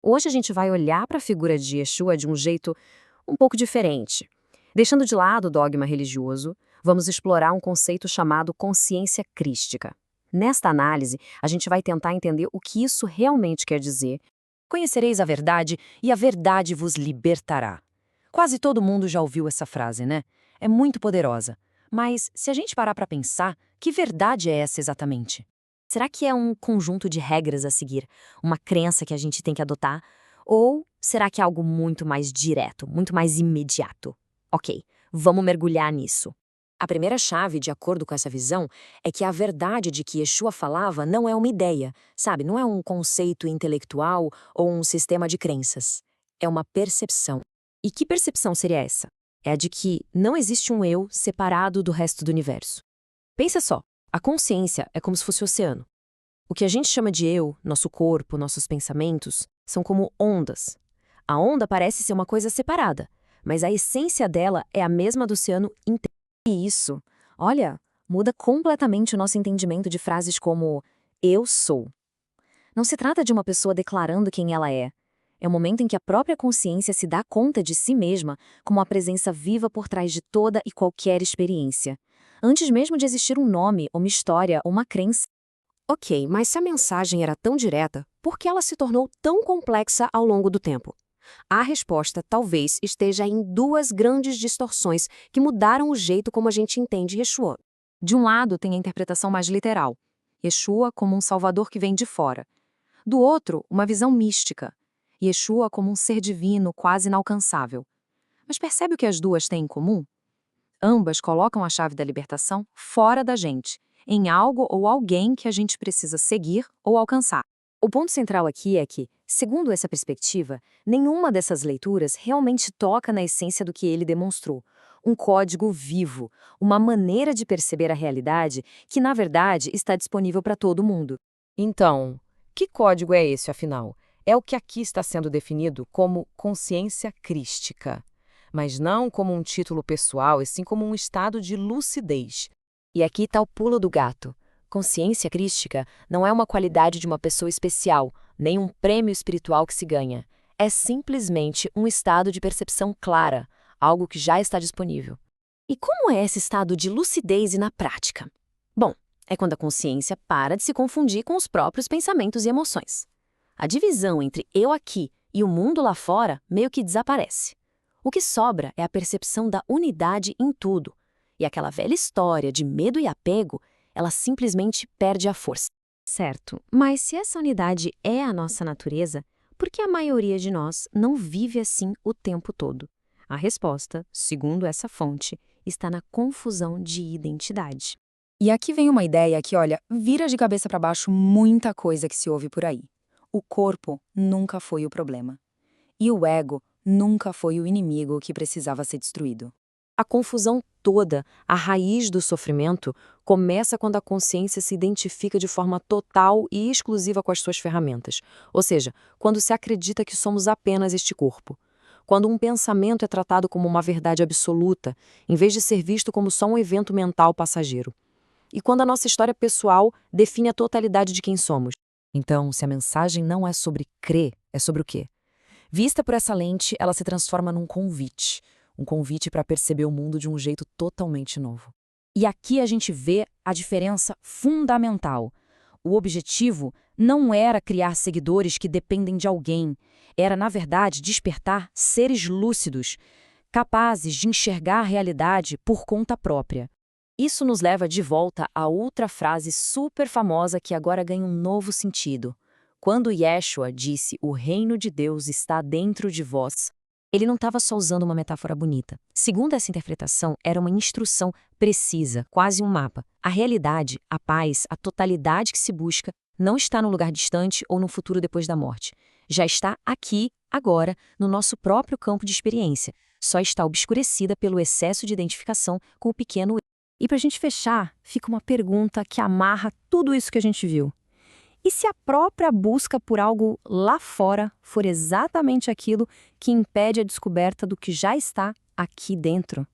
Hoje a gente vai olhar para a figura de Yeshua de um jeito um pouco diferente. Deixando de lado o dogma religioso, vamos explorar um conceito chamado consciência crística. Nesta análise, a gente vai tentar entender o que isso realmente quer dizer. Conhecereis a verdade e a verdade vos libertará. Quase todo mundo já ouviu essa frase, né? É muito poderosa. Mas, se a gente parar para pensar, que verdade é essa exatamente? Será que é um conjunto de regras a seguir, uma crença que a gente tem que adotar? Ou será que é algo muito mais direto, muito mais imediato? Ok, vamos mergulhar nisso. A primeira chave, de acordo com essa visão, é que a verdade de que Yeshua falava não é uma ideia, sabe? Não é um conceito intelectual ou um sistema de crenças. É uma percepção. E que percepção seria essa? É a de que não existe um eu separado do resto do universo. Pensa só, a consciência é como se fosse o oceano. O que a gente chama de eu, nosso corpo, nossos pensamentos, são como ondas. A onda parece ser uma coisa separada, mas a essência dela é a mesma do oceano inteiro. E isso, olha, muda completamente o nosso entendimento de frases como eu sou. Não se trata de uma pessoa declarando quem ela é. É o momento em que a própria consciência se dá conta de si mesma como uma presença viva por trás de toda e qualquer experiência. Antes mesmo de existir um nome, uma história ou uma crença. Ok, mas se a mensagem era tão direta, por que ela se tornou tão complexa ao longo do tempo? A resposta talvez esteja em duas grandes distorções que mudaram o jeito como a gente entende Yeshua. De um lado, tem a interpretação mais literal, Yeshua como um salvador que vem de fora. Do outro, uma visão mística, Yeshua como um ser divino quase inalcançável. Mas percebe o que as duas têm em comum? Ambas colocam a chave da libertação fora da gente, em algo ou alguém que a gente precisa seguir ou alcançar. O ponto central aqui é que, segundo essa perspectiva, nenhuma dessas leituras realmente toca na essência do que ele demonstrou. Um código vivo, uma maneira de perceber a realidade que, na verdade, está disponível para todo mundo. Então, que código é esse, afinal? É o que aqui está sendo definido como consciência crística, mas não como um título pessoal, e sim como um estado de lucidez. E aqui está o pulo do gato. Consciência crística não é uma qualidade de uma pessoa especial, nem um prêmio espiritual que se ganha. É simplesmente um estado de percepção clara, algo que já está disponível. E como é esse estado de lucidez e na prática? Bom, é quando a consciência para de se confundir com os próprios pensamentos e emoções. A divisão entre eu aqui e o mundo lá fora meio que desaparece. O que sobra é a percepção da unidade em tudo. E aquela velha história de medo e apego, ela simplesmente perde a força. Certo, mas se essa unidade é a nossa natureza, por que a maioria de nós não vive assim o tempo todo? A resposta, segundo essa fonte, está na confusão de identidade. E aqui vem uma ideia que, olha, vira de cabeça para baixo muita coisa que se ouve por aí. O corpo nunca foi o problema. E o ego nunca foi o inimigo que precisava ser destruído. A confusão toda, a raiz do sofrimento, começa quando a consciência se identifica de forma total e exclusiva com as suas ferramentas. Ou seja, quando se acredita que somos apenas este corpo. Quando um pensamento é tratado como uma verdade absoluta, em vez de ser visto como só um evento mental passageiro. E quando a nossa história pessoal define a totalidade de quem somos. Então, se a mensagem não é sobre crer, é sobre o quê? Vista por essa lente, ela se transforma num convite. Um convite para perceber o mundo de um jeito totalmente novo. E aqui a gente vê a diferença fundamental. O objetivo não era criar seguidores que dependem de alguém. Era, na verdade, despertar seres lúcidos, capazes de enxergar a realidade por conta própria. Isso nos leva de volta à outra frase super famosa que agora ganha um novo sentido. Quando Yeshua disse o reino de Deus está dentro de vós, ele não estava só usando uma metáfora bonita. Segundo essa interpretação, era uma instrução precisa, quase um mapa. A realidade, a paz, a totalidade que se busca, não está num lugar distante ou num futuro depois da morte. Já está aqui, agora, no nosso próprio campo de experiência. Só está obscurecida pelo excesso de identificação com o pequeno eu. E para a gente fechar, fica uma pergunta que amarra tudo isso que a gente viu. E se a própria busca por algo lá fora for exatamente aquilo que impede a descoberta do que já está aqui dentro?